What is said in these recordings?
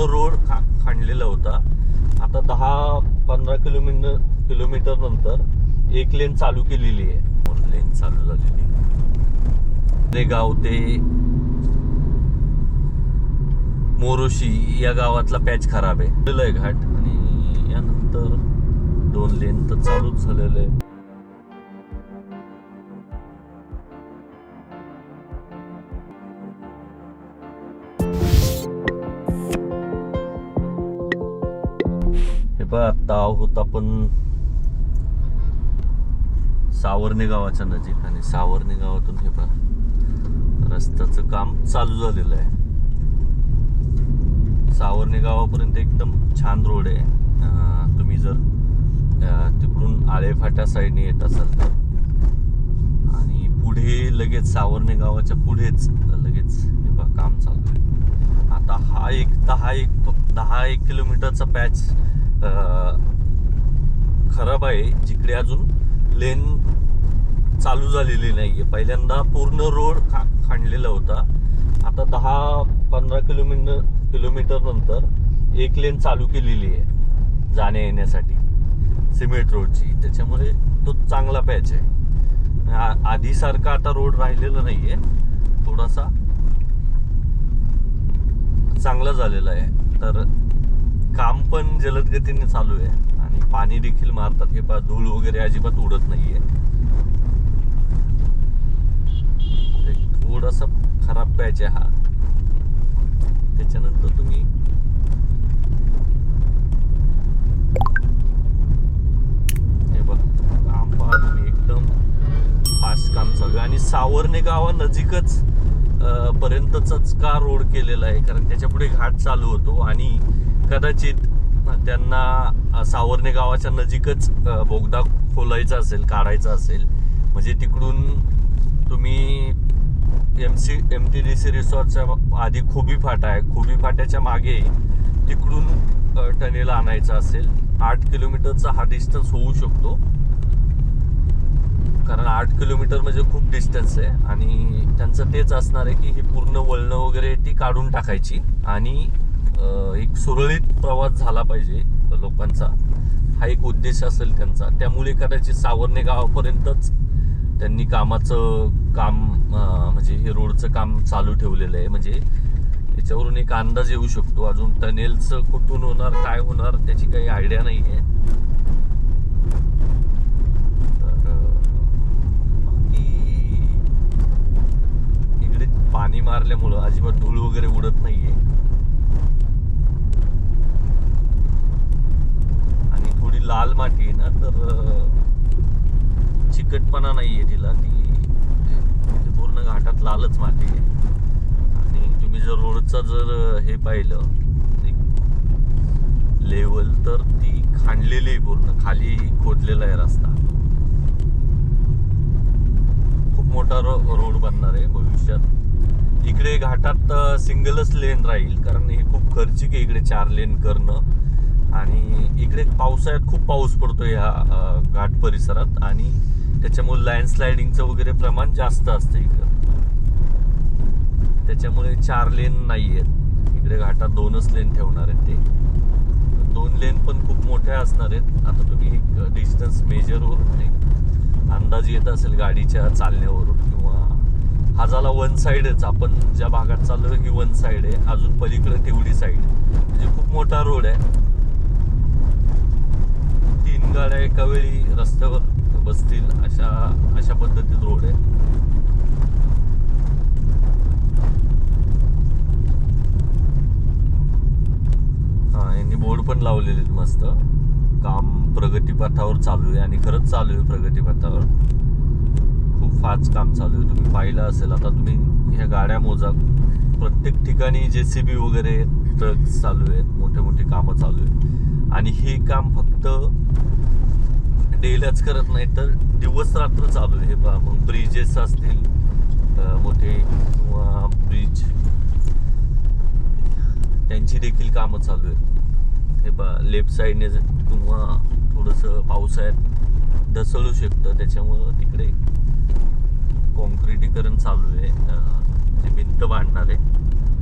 पूर्ण रोड खणलेला होता. आता 10-15 किलोमीटर नंतर एक लेन चालू केलेली आहे. लेन चालू झालेली आहे. गाव ते मोरोशी या गावातला पॅच खराब आहे घाट, आणि यानंतर 2 लेन तर चालूच झालेलं आहे. हे पहा, आता आहोत आपण सावर्णे गावाच्या नजीक, आणि सावर्णे गावातून हे पहा रस्त्याचं काम चालू झालेलं आहे. सावर्णे गावापर्यंत एकदम छान रोड आहे. तुम्ही जर तिकडून आळेफाट्या साईडने येत असाल तर, आणि पुढे लगेच सावर्णे गावाच्या पुढेच लगेच हे बघा काम चालू आहे. आता हा एक 10 किलोमीटरचा पॅच खराब आहे, जिकडे अजून लेन चालू झालेली नाहीये. पहिल्यांदा पूर्ण रोड खणलेला होता. आता 10-15 किलोमीटर नंतर एक लेन चालू केलेली आहे जाण्या येण्यासाठी, सिमेंट रोडची. त्याच्यामुळे तो चांगला पॅच आहे. आधीसारखा आता रोड राहिलेला नाहीये, थोडासा चांगला झालेला आहे. तर काम पण जलद गतीने चालू आहे, आणि पाणी देखील मारतात. हे पहा, धूळ वगैरे अजिबात उडत नाहीये. थोडासा खराब पॅच आहे हा. त्याच्यानंतर तुम्ही हे बघ, काम पहा तुम्ही, एकदम फास्ट काम चालू आहे. आणि सावर्णे गावा नजीकच पर्यंतचाच का रोड केलेला आहे, कारण त्याच्या पुढे घाट चालू होतो, आणि कदाचित त्यांना सावर्णे गावाच्या नजीकच बोगदा खोलायचा असेल, काढायचा असेल. म्हणजे तिकडून तुम्ही MTDC रिसॉर्टच्या आधी खोबी फाटा आहे, खोबी फाट्याच्या मागे तिकडून टनेल आणायचा असेल. 8 किलोमीटरचा हा डिस्टन्स होऊ शकतो, कारण 8 किलोमीटर म्हणजे खूप डिस्टन्स आहे. आणि त्यांचं तेच असणार आहे की ही पूर्ण वळणं वगैरे ती काढून टाकायची, आणि एक सुरळीत प्रवास झाला पाहिजे लोकांचा, हा एक उद्देश असेल त्यांचा. त्यामुळे कदाचित सावर्णे गावापर्यंतच त्यांनी कामाचं काम म्हणजे हे रोडचं काम चालू ठेवलेलं आहे. म्हणजे याच्यावरून एक अंदाज येऊ शकतो. अजून टनेलचं कुठून होणार, काय होणार, त्याची काही आयडिया नाही आहे. इकडे पाणी मारल्यामुळं अजिबात धूळ वगैरे उडत नाहीये, आणि थोडी लाल माती आहे ना, तर चिकटपणा नाहीये तिला. ती पूर्ण घाटात लालच माती आहे. आणि तुम्ही जर रोडचा जर हे पाहिलं लेवल, तर ती खांडलेली आहे, पूर्ण खाली खोदलेला आहे रस्ता. खूप मोठा रोड बनणार आहे भविष्यात. इकडे घाटात सिंगलच लेन राहील, कारण हे खूप खर्चिक आहे इकडे 4 लेन करणं. आणि इकडे पावसाळ्यात खूप पाऊस पडतो या घाट परिसरात, आणि त्याच्यामुळे लँडस्लायडिंगचं वगैरे प्रमाण जास्त असतं इकडं. त्याच्यामुळे 4 लेन नाही आहेत इकडे घाटात, 2च लेन ठेवणार आहेत ते. 2 लेन पण खूप मोठ्या असणार आहेत. आता तुम्ही एक डिस्टन्स मेजरवरून एक अंदाज येत असेल गाडीच्या चालण्यावरून, किंवा हा झाला वन साईडच. आपण ज्या भागात चाललो ही वन साईड आहे, अजून पलीकडे तेवढी साईड, म्हणजे खूप मोठा रोड आहे. 3 गाड्या एका वेळी रस्त्यावर बसतील अशा पद्धतीत रोड आहे. हा, यांनी बोर्ड पण लावलेले आहेत मस्त. काम प्रगतीपथावर चालू आहे, आणि खरंच चालू आहे प्रगतीपथावर. खूप फास्ट काम चालू आहे. तुम्ही पाहिलं असेल, आता तुम्ही ह्या गाड्या मोजा, प्रत्येक ठिकाणी JCB वगैरे ट्रक चालू आहेत, मोठे मोठे कामं चालू आहेत. आणि हे काम फक्त डेलाच करत नाही, तर दिवस रात्र चालू आहे. पहा, मग ब्रिजेस असतील मोठे, किंवा ब्रिज, त्यांची देखील कामं चालू आहेत. हे पहा, लेफ्ट साईडने किंवा थोडंसं पावसाळ्यात ढसळू शकतं, त्याच्यामुळं तिकडे कॉन्क्रिटीकरण चालू आहे. जे भिंत बांधणार आहे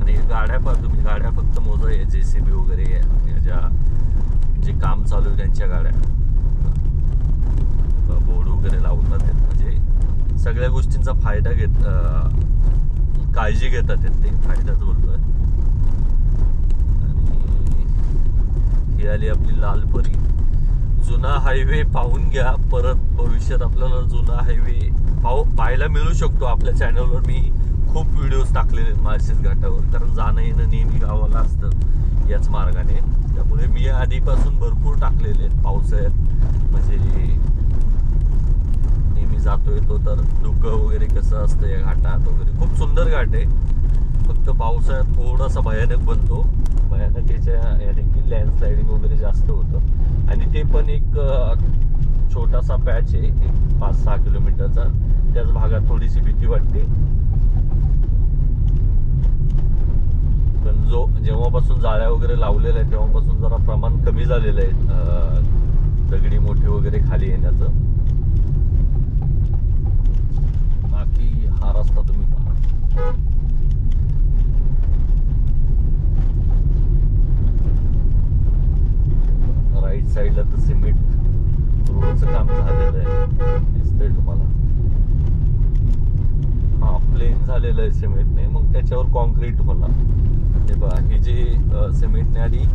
आणि गाड्या पहा तुम्ही, गाड्या फक्त मोजा आहे, JCB वगैरे ज्या जे काम चालू आहे त्यांच्या गाड्या बोर्ड वगैरे लावतात आहेत. म्हणजे सगळ्या गोष्टींचा फायदा काळजी घेतात ते, फायदाच बोलतोय. आणि ही आली आपली लाल परी. जुना हायवे पाहून घ्या, परत भविष्यात आपल्याला जुना हायवे पाहायला मिळू शकतो. आपल्या चॅनलवर मी खूप व्हिडिओज टाकलेले आहेत माळशेज घाटावर, कारण जाणं येणं नेहमी गावाला असतं याच मार्गाने. त्यामुळे मी आधीपासून भरपूर टाकलेले आहेत. पावसाळ्यात म्हणजे नेहमी जातो येतो तर धुकं वगैरे कसं असतं या घाटात वगैरे. खूप सुंदर घाट आहे, फक्त पावसाळ्यात थोडासा भयानक बनतो. भयानक याने की लँडस्लायडिंग वगैरे जास्त होतं. आणि ते पण एक छोटासा पॅच आहे, एक 5-6 किलोमीटरचा. त्याच भागात थोडीशी भीती वाटते. पण जेव्हापासून जाळ्या वगैरे लावलेल्या आहेत तेव्हापासून जरा प्रमाण कमी झालेलं आहे दगडी मोठी वगैरे खाली येण्याचं. बाकी हा रस्ता तुम्ही पहा. राईट साईडला तर सिमेंट रोडचं काम झालेलं आहे, दिसतंय तुम्हाला. हा प्लेन झालेलं आहे सिमेंटने, मग त्याच्यावर कॉन्क्रीट होणार. हे बघा, हे जे सिमेंटने आधी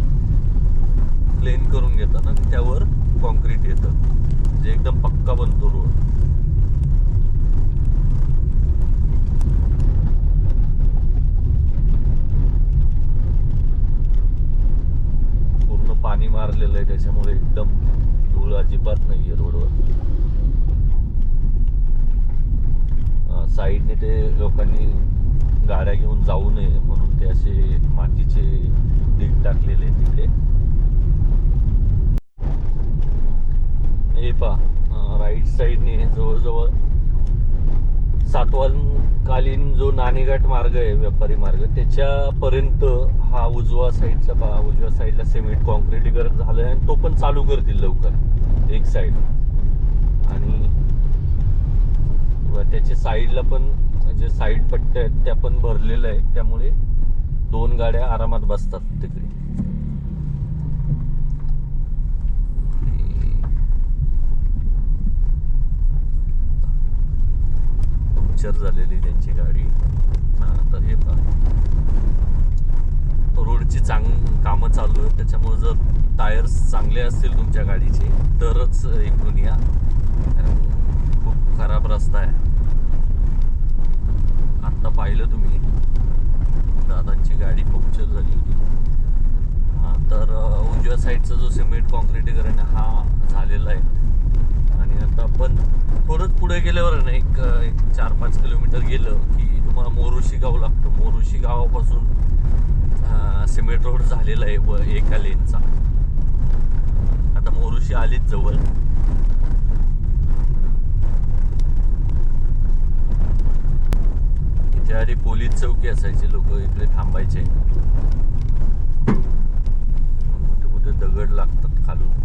प्लेन करून घेतात ना, त्यावर कॉन्क्रीट येतं, म्हणजे एकदम पक्का बनतो रोड. पूर्ण पाणी मारलेलं आहे, त्याच्यामुळे एकदम धूळ अजिबात नाहीये रोडवर. साईडने ते लोकांनी गाड्या घेऊन जाऊ नये म्हणून ते असे मातीचे ढीग टाकलेले तिकडे. हे पहा, राईट साईडने जवळजवळ सातवाहनकालीन जो नाणेघाट मार्ग आहे, व्यापारी मार्ग, त्याच्यापर्यंत हा उजव्या साईडला सिमेंट कॉन्क्रिटीकरण झालं आहे. आणि तो पण चालू करतील लवकर एक साईड. आणि त्याच्या साईडला पण जे साईड पट्ट्या आहेत त्या पण भरलेल्या आहेत, त्यामुळे 2 गाड्या आरामात बसतात तिकडे. पंक्चर झालेली त्यांची गाडी. तर हे रोडची कामं चालू आहेत, त्याच्यामुळे जर टायर्स चांगले असतील तुमच्या गाडीचे तरच इकडून या, खूप खराब रस्ता आहे. आत्ता पाहिलं तुम्ही दादांची गाडी पंक्चर झाली होती. तर उजव्या साईडचा जो सिमेंट कॉन्क्रिटीकरण हा झालेला आहे. आणि आता आपण थोडंच पुढे गेल्यावर ना एक 4-5 किलोमीटर गेलं की तुम्हाला मोरुशी गाव लागतं. मोरुशी गावापासून सिमेंट रोड झालेला आहे एका लेनचा. आता मोरुशी आलीच जवळ. इथे आधी पोलीस चौकी असायची, लोक इकडे थांबायचे. कुठे कुठे दगड लागतात खालून.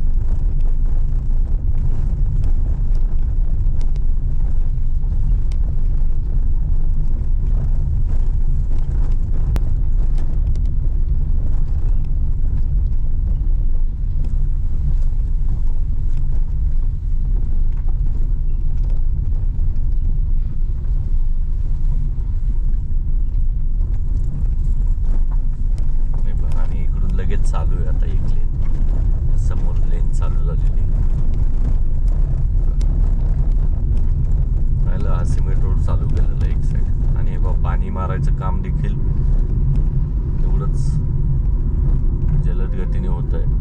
चालू आहे आता एक लेन, समोर लेन चालू झालेली. हा सिमेंट रोड चालू केलेला एक साईड. आणि पाणी मारायचं काम देखील एवढंच जलद गतीने होत आहे.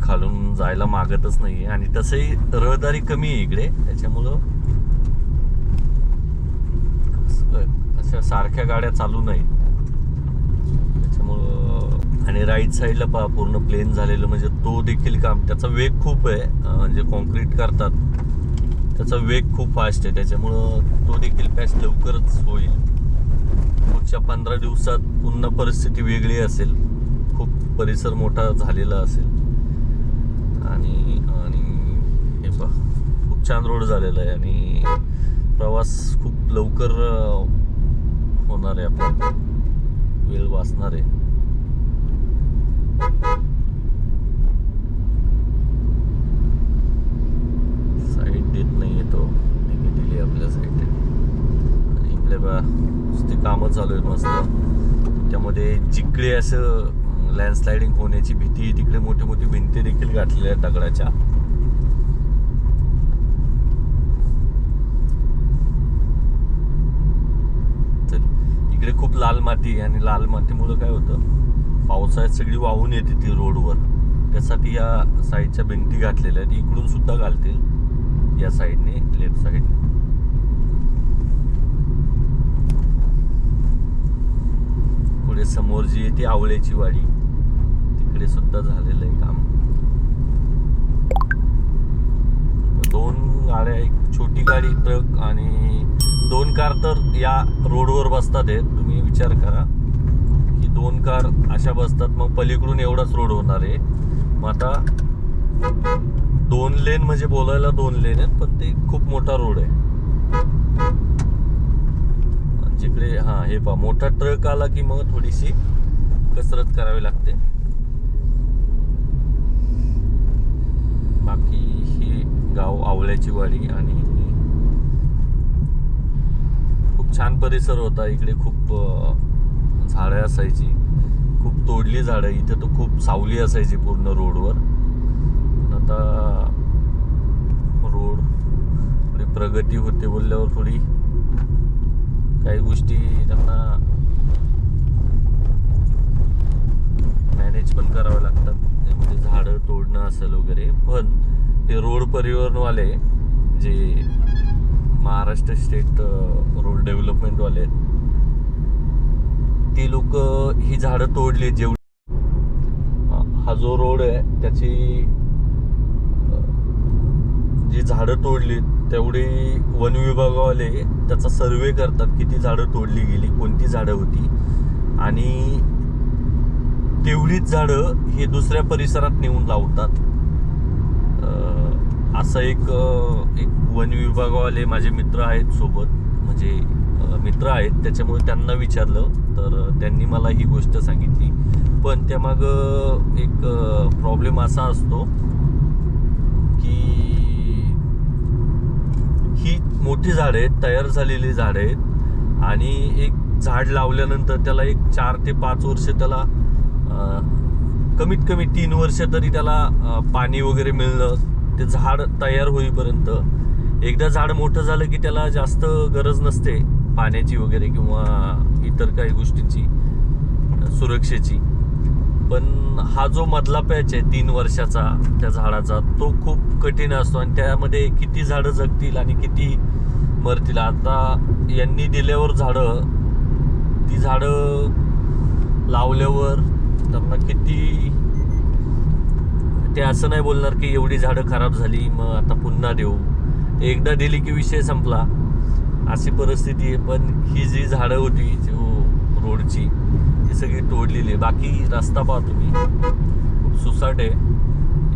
खालून जायला मागतच नाहीये. आणि तसंही रहदारी कमी आहे इकडे, त्याच्यामुळं अशा सारख्या गाड्या चालू नाहीत त्याच्यामुळं. आणि राईट साईडला पहा पूर्ण प्लेन झालेलं, म्हणजे तो देखील काम, त्याचा वेग खूप आहे. म्हणजे कॉन्क्रीट करतात त्याचा वेग खूप फास्ट आहे, त्याच्यामुळं तो देखील पॅच लवकरच होईल. पुढच्या 15 दिवसात पुन्हा परिस्थिती वेगळी असेल, खूप परिसर मोठा झालेला असेल. आणि आणि हे पहा खूप छान रोड झालेला आहे आणि प्रवास खूप लवकर होणार आहे, आपला वेळ वाचणार आहे. साईड देत नाही आहे तो, दिली आपल्या साईड. आणि इकडे बा नुसती कामं चालू आहेत मस्त. त्यामध्ये जिकडे असं लँडस्लायडिंग होण्याची भीती, तिकडे मोठे मोठे भिंती देखील गाठलेल्या आहेत दगडाच्या. इकडे खूप लाल माती, आणि लाल मातीमुळे काय होतं, पावसाळ्यात सगळी वाहून येते ती रोडवर. त्यासाठी या साईडच्या भिंती घातलेल्या आहेत. इकडून सुद्धा घालतील या साईडने, लेफ्ट साईडने. पुढे समोर जी आहे ती आवळ्याची वाडी, तिकडे सुद्धा झालेलं आहे काम. 2 गाड्या, एक छोटी गाडी, ट्रक आणि 2 कार तर या रोडवर बसतात आहेत. तुम्ही विचार करा की 2 कार अशा बसतात, मग पलीकडून एवढाच रोड होणार आहे. मग आता 2 लेन म्हणजे बोलायला 2 लेन आहेत, पण ते खूप मोठा रोड आहे. जिकडे हे पहा मोठा ट्रक आला की मग थोडीशी कसरत करावी लागते. बाकी ही गाव आवळ्याची वाडी आणि खूप छान परिसर होता. इकडे खूप झाडं असायची, खूप तोडली झाडं. इथे तर खूप सावली असायची पूर्ण रोडवर. आता रोड थोडी प्रगती होते बोलल्यावर थोडी काही गोष्टी त्यांना मॅनेज पण कराव्या लागतात. त्यामध्ये झाडं तोडणं असेल वगैरे. पण हे रोड परिवहनवाले जे महाराष्ट्र स्टेट रोड डेव्हलपमेंटवाले आहेत, ती लोक ही झाडं तोडली. जेवढी हा जो रोड आहे त्याची जी झाडं तोडली तेवढी वन विभागावाले त्याचा सर्वे करतात, किती झाडं तोडली गेली, कोणती झाडं होती, आणि तेवढीच झाडं हे दुसऱ्या परिसरात नेऊन लावतात. असं एक वन विभागवाले माझे मित्र आहेत सोबत, म्हणजे मित्र आहेत, त्याच्यामुळे त्यांना विचारलं तर त्यांनी मला ही गोष्ट सांगितली. पण त्यामागं एक प्रॉब्लेम असा असतो की ही मोठी झाडं आहेत, तयार झालेली झाडं आहेत, आणि एक झाड लावल्यानंतर त्याला एक 4 ते 5 वर्ष, त्याला कमीत कमी 3 वर्ष तरी त्याला पाणी वगैरे मिळणं, ते झाड तयार होईपर्यंत. एकदा झाड मोठं झालं की त्याला जास्त गरज नसते पाण्याची वगैरे किंवा इतर काही गोष्टींची, सुरक्षेची. पण हा जो मधला पॅच आहे 3 वर्षाचा त्या झाडाचा, तो खूप कठीण असतो, आणि त्यामध्ये किती झाडं जगतील आणि किती मरतील. आता यांनी दिल्यावर झाडं, ती झाडं लावल्यावर त्यांना किती, ते असं नाही बोलणार की एवढी झाडं खराब झाली मग आता पुन्हा देऊ, एकदा दिली की विषय संपला, अशी परिस्थिती आहे. पण ही जी झाडं होती जो रोडची, ती सगळी तोडलेली आहे. बाकी रस्ता पहा तुम्ही, खूप सुसाट आहे.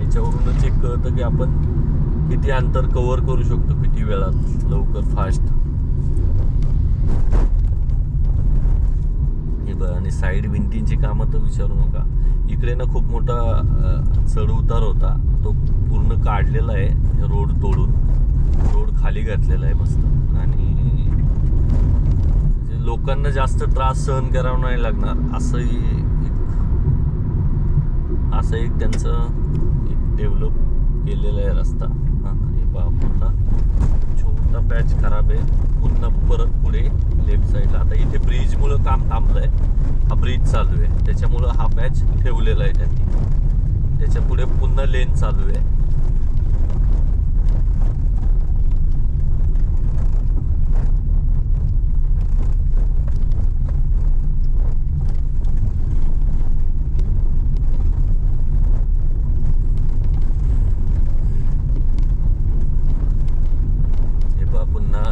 याच्यावरूनच एक कळतं की आपण किती अंतर कव्हर करू शकतो, किती वेळात, लवकर, फास्ट. हे बघा, आणि साईड भिंतींची कामं तर विचारू नका. इकडे ना खूप मोठा चढ उतार होता, तो पूर्ण काढलेला आहे रोड तोडून, रोड खाली घातलेला आहे मस्त. आणि लोकांना जास्त त्रास सहन करावा नाही लागणार, असं एक त्यांचं एक डेव्हलप केलेला आहे रस्ता. हे पहा, पुन्हा छोटा पॅच खराब आहे, पुन्हा परत पुढे लेफ्ट साईडला. आता इथे ब्रिजमुळं काम थांबलं आहे, हा ब्रिज चालू आहे, त्याच्यामुळं हा पॅच ठेवलेला आहे त्यांनी. त्याच्या पुढे पुन्हा लेन चालू आहे.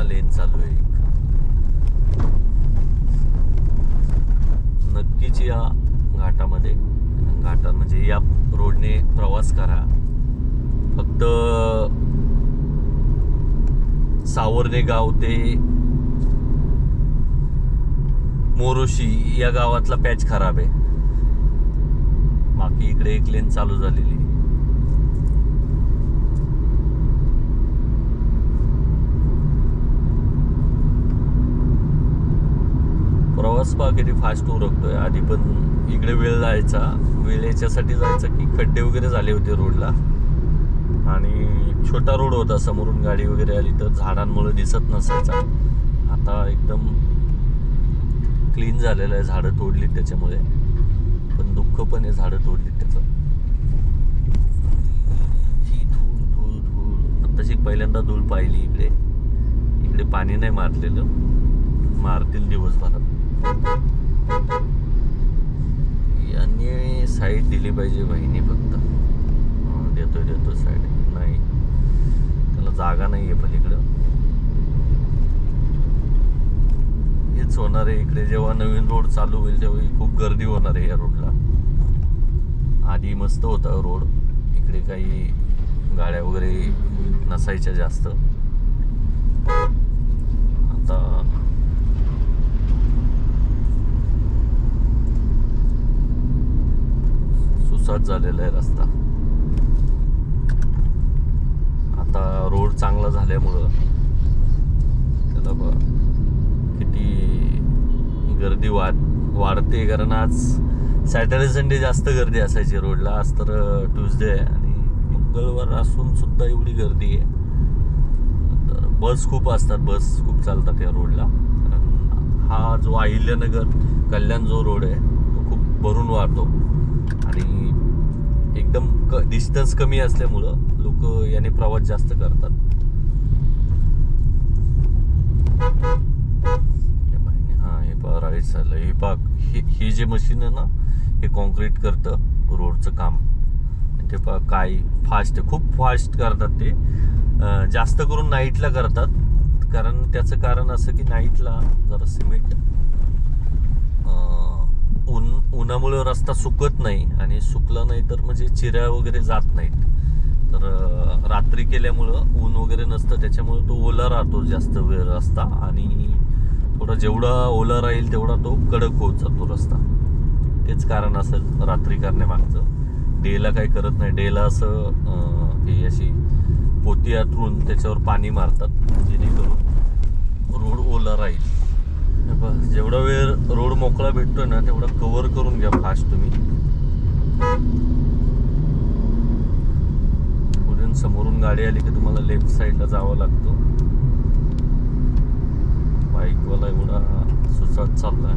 लेन चालू आहे. नक्कीच या घाटामध्ये, घाटात म्हणजे या रोडने प्रवास करा. फक्त सावर्णे गाव ते मोरोशी या गावातला पॅच खराब आहे. बाकी इकडे एक लेन चालू झालेली. प्रवास पहा किती फास्ट उरकतोय. आधी पण इकडे वेळ जायचा. वेळ याच्यासाठी जायचा की खड्डे वगैरे झाले होते रोडला आणि छोटा रोड होता. समोरून गाडी वगैरे आली तर झाडांमुळे दिसत नसायचा. आता एकदम क्लीन झालेलं आहे. झाडं तोडली त्याच्यामुळे, पण दुःख पण आहे झाडं तोडली त्याचं. ही धूळ धूळ धूळ आत्ताशी पहिल्यांदा धूळ पाहिली इकडे. इकडे पाणी नाही मारलेलं, मारतील दिवसभरात. यांनी साईड दिली पाहिजे बहिणी. फक्त देतो साईड. नाही, त्याला जागा नाही आहे पलीकडं. हेच होणार आहे इकडे. जेव्हा नवीन रोड चालू होईल तेव्हा खूप गर्दी होणार आहे या रोडला. आधी मस्त होता रोड. इकडे काही गाड्या वगैरे नसायच्या जास्त. आता सुसाट झालेला आहे रस्ता. आता रोड चांगला झाल्यामुळं त्याला किती गर्दी वाढते. कारण आज सॅटर्डे संडे जास्त गर्दी असायची रोडला. आज तर ट्यूजडे आहे आणि मंगळवार असून सुद्धा एवढी गर्दी आहे. तर बस खूप असतात, बस खूप चालतात या रोडला. कारण हा जो अहिल्यानगर कल्याण जो रोड आहे तो खूप भरून वाढतो आणि एकदम डिस्टन्स कमी असल्यामुळं लोक याने प्रवास जास्त करतात. हे पहा राईट साईडला हे पहा. हे जे मशीन आहे ना, हे कॉन्क्रीट करतं रोडचं काम. ते पहा काय फास्ट आहे, खूप फास्ट करतात ते. जास्त करून नाईटला करतात. कारण त्याचं कारण असं की नाईटला जरा सिमेंट उन्हामुळे रस्ता सुकत नाही आणि सुकला नाही तर म्हणजे चिऱ्या वगैरे जात नाहीत. तर रात्री केल्यामुळं ऊन वगैरे नसतं, त्याच्यामुळे तो ओला राहतो जास्त वेळ रस्ता आणि थोडा जेवढा ओला राहील तेवढा तो कडक होत जातो रस्ता. तेच कारण असेल रात्री करण्यामागचं. डेला काही करत नाही. डेला असं हे अशी पोती आतरून त्याच्यावर पाणी मारतात जेणेकरून रोड ओला राहील. जेवढा वेळ रोड मोकळा भेटतोय ना तेवढा कव्हर करून घ्या फास्ट तुम्ही. पुढून समोरून गाडी आली की तुम्हाला लेफ्ट साईडला जावं लागतो. बाईकवाला एवढा सुसाट चाललाय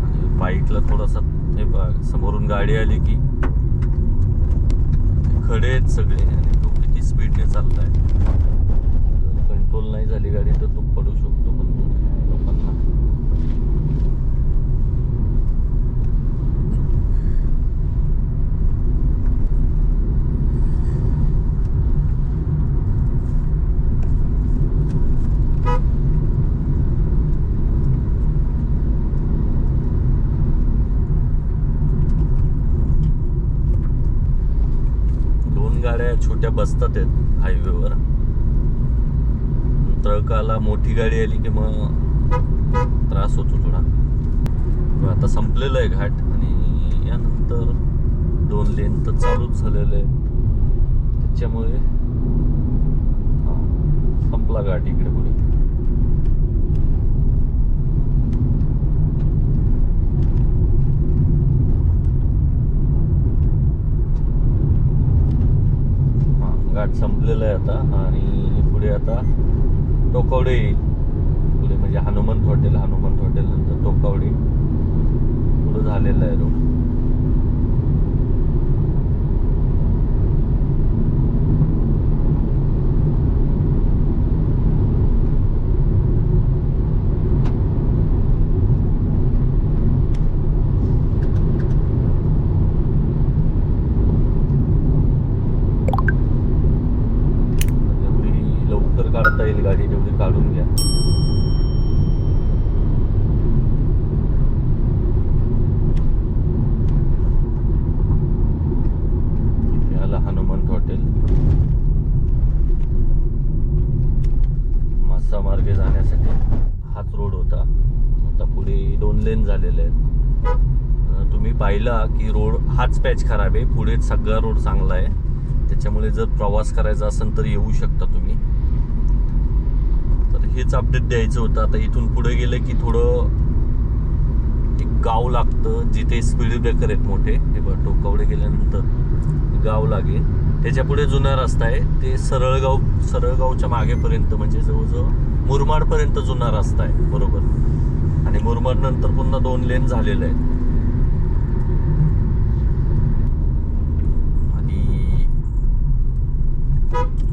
आणि बाईकला थोडासा हे बघ, समोरून गाडी आली की खडे आहेत सगळे आणि तो किती स्पीडने चाललाय. कंट्रोल नाही झाली गाडी तर तो पडू शकतो पण लोकांना. दोन गाड्या छोट्या बसतात आहेत हायवेवर. ट्रक आला, मोठी गाडी आली की मग त्रास होतो थोडा. आता संपलेलं आहे घाट आणि यानंतर 2 लेन तर चालूच झालेलं आहे. त्याच्यामुळे संपला घाट इकडे पुढे. घाट संपलेला आहे आता आणि पुढे आता टोकावडे येईल. पुढे म्हणजे हनुमंत हॉटेल नंतर टोकावडे पुढे झालेलं आहे रोड. काढता येईल गाडी तेवढी काढून घ्या. झालेले आहेत. तुम्ही पाहिला की रोड हाच पॅच खराब आहे, पुढे सगळा रोड चांगला आहे. त्याच्यामुळे जर प्रवास करायचा असेल तर येऊ शकता तुम्ही. तर हेच अपडेट द्यायचं होतं. आता इथून पुढे गेलं की थोडं एक गाव लागतं जिथे स्पीड ब्रेकर आहेत मोठे. हे बघ, टोकावडे गेल्यानंतर गाव लागेल. त्याच्या पुढे जुना रस्ता आहे, ते सरळगावच्या मागेपर्यंत, म्हणजे जवळजवळ मुरमाडपर्यंत जुना रस्ता आहे बरोबर. आणि मुरमाड नंतर पुन्हा 2 लेन झालेले आहेत. आणि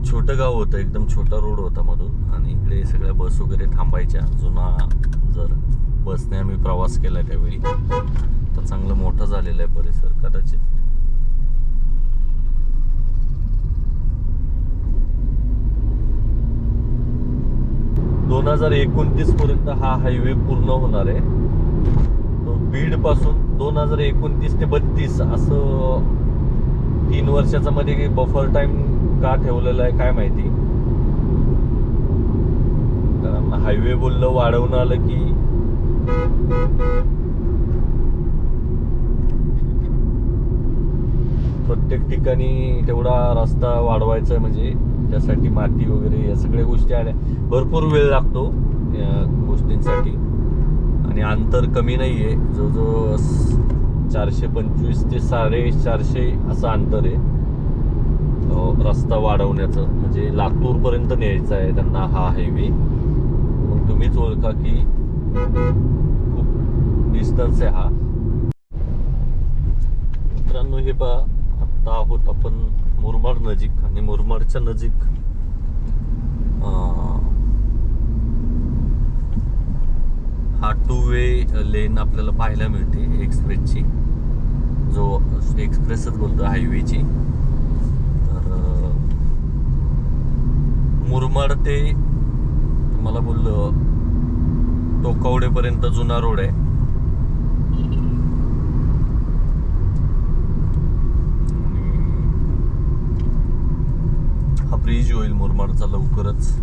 छोटं गाव होतं, एकदम छोटा रोड होता मधून. आणि इकडे सगळ्या बस वगैरे थांबायच्या. जुना जर बसने आम्ही प्रवास केला त्यावेळी, तर चांगलं मोठं झालेलं आहे परिसर कदाचित. दोन 2029 पर्यंत हा हायवे पूर्ण होणार आहे. तो बीड पासून 2029 ते 32 असं 3 वर्षाचा मध्ये बफर टाइम का ठेवलेला आहे काय माहिती. कारण हायवे बोललं वाढवणं आलं की प्रत्येक ठिकाणी तेवढा रस्ता वाढवायचा आहे, म्हणजे त्यासाठी माती वगैरे या सगळ्या गोष्टी आल्या. भरपूर वेळ लागतो या गोष्टींसाठी. आणि अंतर कमी नाही आहे, जवळजवळ 425 ते 450 असं अंतर आहे रस्ता वाढवण्याचं. म्हणजे लातूरपर्यंत न्यायचा आहे त्यांना हा हायवे. मग तुम्हीच ओळखा की खूप डिस्टन्स आहे हा. मित्रांनो, हे पहा, आत्ता आहोत आपण मुरमाड नजीक. आणि मुरमाडच्या नजीक हा 2 वे लेन आपल्याला पाहायला मिळते एक्सप्रेसची, जो एक्सप्रेसच बोलतो हायवेची. तर मुरमाड ते मला बोललो टोकावडेपर्यंत जुना रोड आहे. हा ब्रिज होईल मुरमाडचा लवकरच.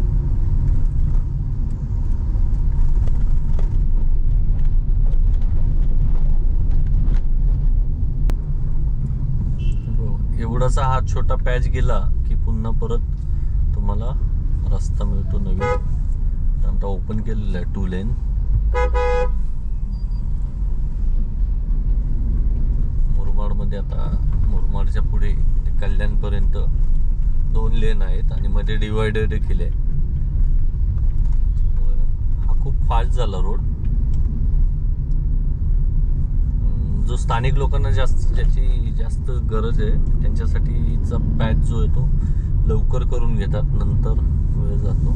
एवढासा हा छोटा पॅच गेला की पुन्हा परत तुम्हाला रस्ता मिळतो नवीन. आता ओपन केलेला आहे 2 लेन. मुरमाडमध्ये आता मुरमाडच्या पुढे ते कल्याणपर्यंत 2 लेन आहेत आणि मध्ये डिवायडर देखील आहे. हा खूप फास्ट झाला रोड. जो स्थानिक लोकांना ज्याची जास्त गरज आहे त्यांच्यासाठीचा पॅच जो आहे तो लवकर करून घेतात, नंतर वेळ जातो.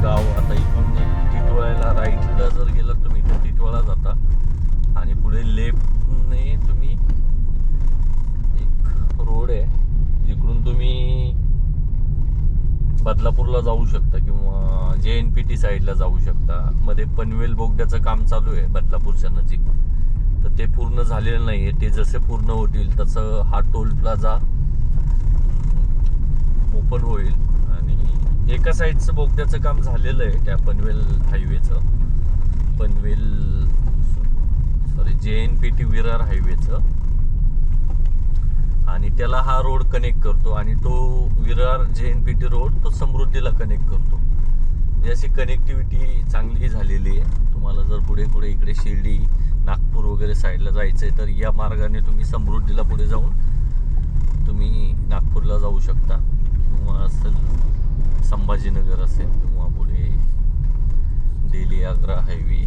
गाव. आता इथून एक टिटवाळ्याला राईटला जर गेलात तुम्ही तर टिटवाळा जाता आणि पुढे लेफ्टने तुम्ही एक रोड आहे जिकडून तुम्ही बदलापूरला जाऊ शकता किंवा JNPT साईडला जाऊ शकता. मध्ये पनवेल बोगद्याचं काम चालू आहे बदलापूरच्या नजीक, तर ते पूर्ण झालेलं नाही आहे. ते जसे पूर्ण होतील तसं हा टोल प्लाझा ओपन होईल. आणि एका साईडचं बोगद्याचं काम झालेलं आहे त्या पनवेल हायवेचं, JNPT विरार हायवेचं, आणि त्याला हा रोड कनेक्ट करतो आणि तो विरार JNPT रोड तो समृद्धीला कनेक्ट करतो. अशी कनेक्टिव्हिटी चांगली झालेली आहे. तुम्हाला जर पुढे इकडे शिर्डी नागपूर वगैरे साईडला जायचं आहे तर या मार्गाने तुम्ही समृद्धीला पुढे जाऊन तुम्ही नागपूरला जाऊ शकता, किंवा असेल संभाजीनगर असेल किंवा पुढे दिल्ली आग्रा हायवे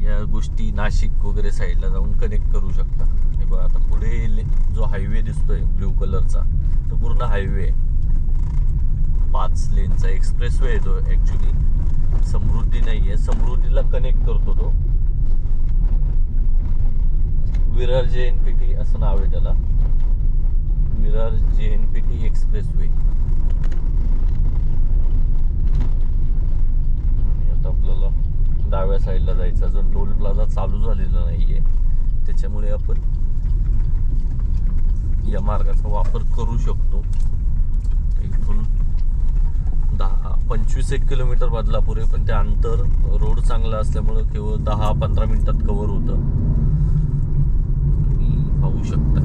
या गोष्टी नाशिक वगैरे साईडला जाऊन कनेक्ट करू शकता. हे बघा आता पुढे जो हायवे दिसतोय ब्ल्यू कलरचा तो पूर्ण हायवे आहे, 5 लेनचा एक्सप्रेसवे आहे तो. ॲक्च्युली समृद्धी नाही आहे, समृद्धीला कनेक्ट करतो तो. विरार JNPT असं नाव आहे त्याला, विरार JNPT एक्सप्रेसवे. आता आपल्याला डाव्या साईडला जायचं, अजून टोल प्लाझा चालू झालेला नाहीये, त्याच्यामुळे आपण या मार्गाचा वापर करू शकतो. इथून 10-25 किलोमीटर बदलापूर आहे, पण ते अंतर रोड चांगला असल्यामुळे केवळ 10-15 मिनिटात कव्हर होतं. तुम्ही पाहू शकता.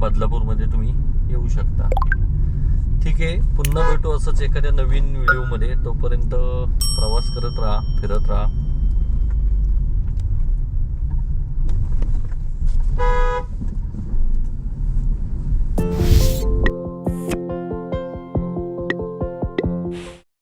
बदलापूरमध्ये तुम्ही येऊ शकता. ठीक आहे, पुन्हा भेटू असंच एखाद्या नवीन व्हिडिओमध्ये. तोपर्यंत प्रवास करत राहा, फिरत राहा.